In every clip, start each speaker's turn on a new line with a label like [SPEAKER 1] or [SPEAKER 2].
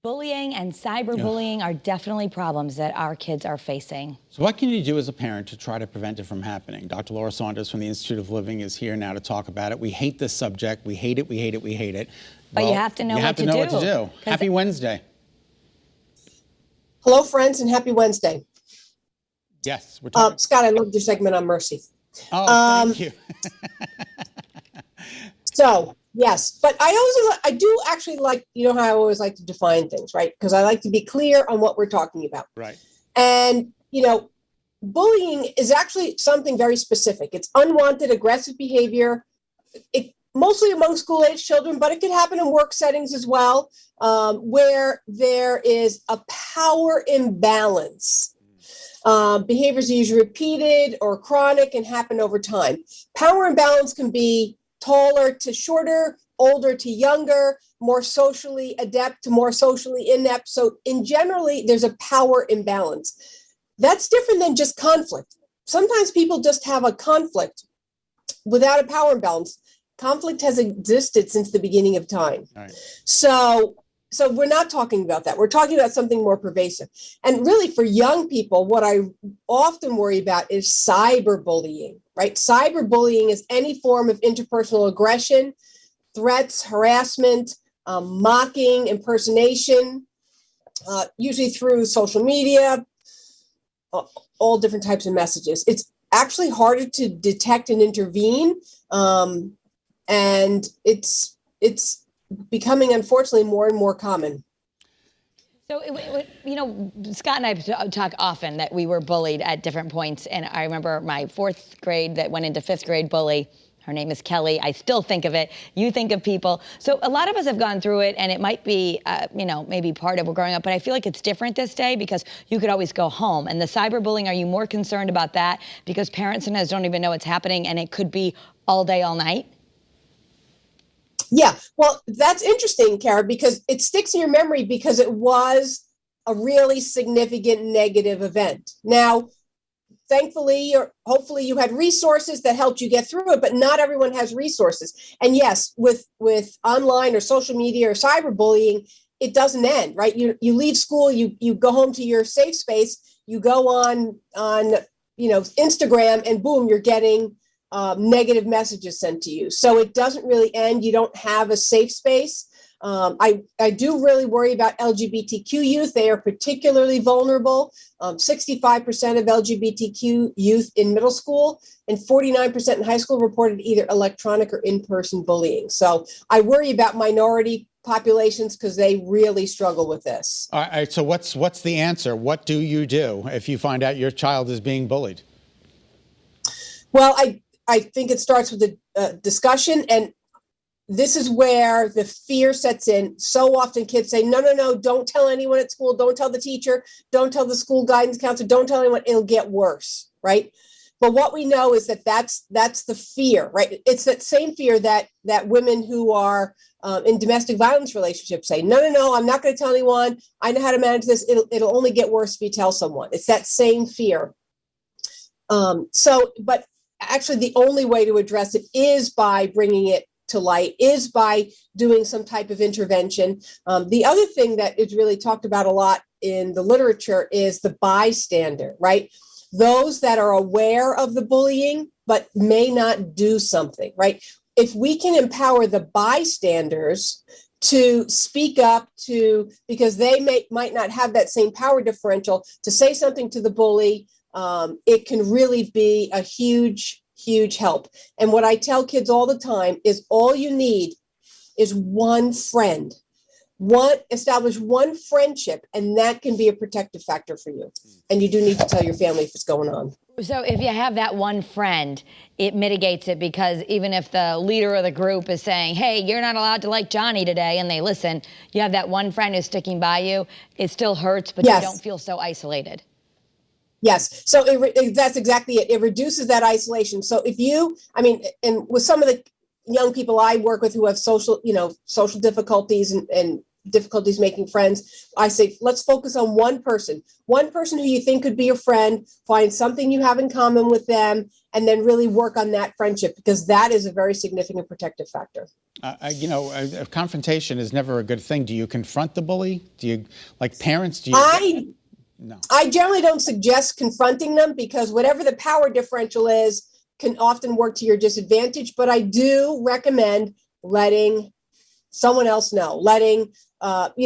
[SPEAKER 1] Bullying and cyberbullying are definitely problems that our kids are facing.
[SPEAKER 2] So what can you do as a parent to try to prevent it from happening? Dr. Laura Saunders from the Institute of Living is here now to talk about it. We hate this subject. We hate it. We hate it. We hate it.
[SPEAKER 1] But you have to know what to do.
[SPEAKER 2] Happy Wednesday.
[SPEAKER 3] Hello, friends, and happy Wednesday.
[SPEAKER 2] Yes, we're talking.
[SPEAKER 3] Scott, I loved your segment on mercy.
[SPEAKER 2] Oh, thank you.
[SPEAKER 3] So, yes, but I do actually like, you know how I always like to define things, right? Because I like to be clear on what we're talking about.
[SPEAKER 2] Right.
[SPEAKER 3] And, you know, bullying is actually something very specific. It's unwanted, aggressive behavior, mostly among school-age children, but it could happen in work settings as well, where there is a power imbalance. Behaviors are usually repeated or chronic and happen over time. Power imbalance can be taller to shorter, older to younger, more socially adept to more socially inept. So generally, there's a power imbalance. That's different than just conflict. Sometimes people just have a conflict without a power imbalance. Conflict has existed since the beginning of time.
[SPEAKER 2] Right.
[SPEAKER 3] So we're not talking about that. We're talking about something more pervasive. And really for young people, what I often worry about is cyberbullying, right? Cyberbullying is any form of interpersonal aggression, threats, harassment, mocking, impersonation, usually through social media, all different types of messages. It's actually harder to detect and intervene. And it's becoming, unfortunately, more and more common.
[SPEAKER 1] So, you know, Scott and I talk often that we were bullied at different points. And I remember my fourth grade that went into fifth grade bully. Her name is Kelly. I still think of it. You think of people. So a lot of us have gone through it, and it might be, you know, maybe part of growing up. But I feel like it's different this day because you could always go home. And the cyberbullying, are you more concerned about that because parents sometimes don't even know what's happening, and it could be all day, all night?
[SPEAKER 3] Yeah, well, that's interesting, Kara, because it sticks in your memory because it was a really significant negative event. Now, thankfully, or hopefully you had resources that helped you get through it, but not everyone has resources. And yes, with online or social media or cyberbullying, it doesn't end, right? You leave school, you go home to your safe space, you go on you know, Instagram, and boom, you're getting negative messages sent to you. So it doesn't really end. You don't have a safe space. I do really worry about LGBTQ youth. They are particularly vulnerable. 65% of LGBTQ youth in middle school and 49% in high school reported either electronic or in-person bullying. So I worry about minority populations because they really struggle with this.
[SPEAKER 2] All right. So what's the answer? What do you do if you find out your child is being bullied?
[SPEAKER 3] Well, I think it starts with a discussion, and this is where the fear sets in. So often kids say, no, don't tell anyone at school. Don't tell the teacher. Don't tell the school guidance counselor. Don't tell anyone. It'll get worse, right? But what we know is that that's the fear, right? It's that same fear that women who are in domestic violence relationships say, no, I'm not going to tell anyone. I know how to manage this. It'll only get worse if you tell someone. It's that same fear. But actually the only way to address it is by bringing it to light, is by doing some type of intervention. The other thing that is really talked about a lot in the literature is the bystander, right? Those that are aware of the bullying, but may not do something, right? If we can empower the bystanders to speak up because they might not have that same power differential, to say something to the bully, it can really be a huge help. And what I tell kids all the time is all you need is one friend. Establish one friendship, and that can be a protective factor for you. And you do need to tell your family if it's going on.
[SPEAKER 1] So if you have that one friend, it mitigates it, because even if the leader of the group is saying, hey, you're not allowed to like Johnny today, and they listen, you have that one friend who's sticking by you, it still hurts, but
[SPEAKER 3] yes.
[SPEAKER 1] You don't feel so isolated.
[SPEAKER 3] Yes. So that's exactly it. It reduces that isolation. So and with some of the young people I work with who have social difficulties and difficulties making friends, I say, let's focus on one person who you think could be a friend, find something you have in common with them, and then really work on that friendship, because that is a very significant protective factor.
[SPEAKER 2] Confrontation is never a good thing. Do you confront the bully? Do you, like parents, do you? No.
[SPEAKER 3] I generally don't suggest confronting them, because whatever the power differential is can often work to your disadvantage. But I do recommend letting someone else know.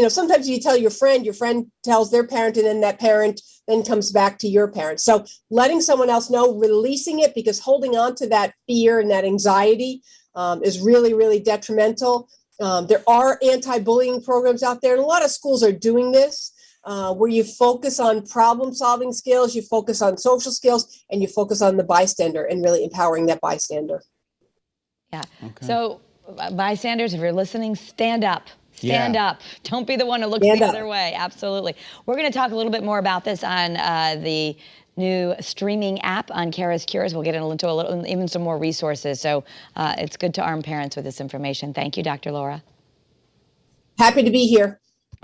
[SPEAKER 3] Sometimes you tell your friend tells their parent, and then that parent then comes back to your parent. So letting someone else know, releasing it, because holding on to that fear and that anxiety is really, really detrimental. There are anti-bullying programs out there, and a lot of schools are doing this, where you focus on problem-solving skills, you focus on social skills, and you focus on the bystander and really empowering that bystander.
[SPEAKER 1] Yeah.
[SPEAKER 2] Okay.
[SPEAKER 1] So, bystanders, if you're listening, stand up. Stand
[SPEAKER 2] Yeah.
[SPEAKER 1] up. Don't be the one who looks the other way. Absolutely. We're going to talk a little bit more about this on the new streaming app on Kara's Cures. We'll get into even some more resources. So it's good to arm parents with this information. Thank you, Dr. Laura.
[SPEAKER 3] Happy to be here.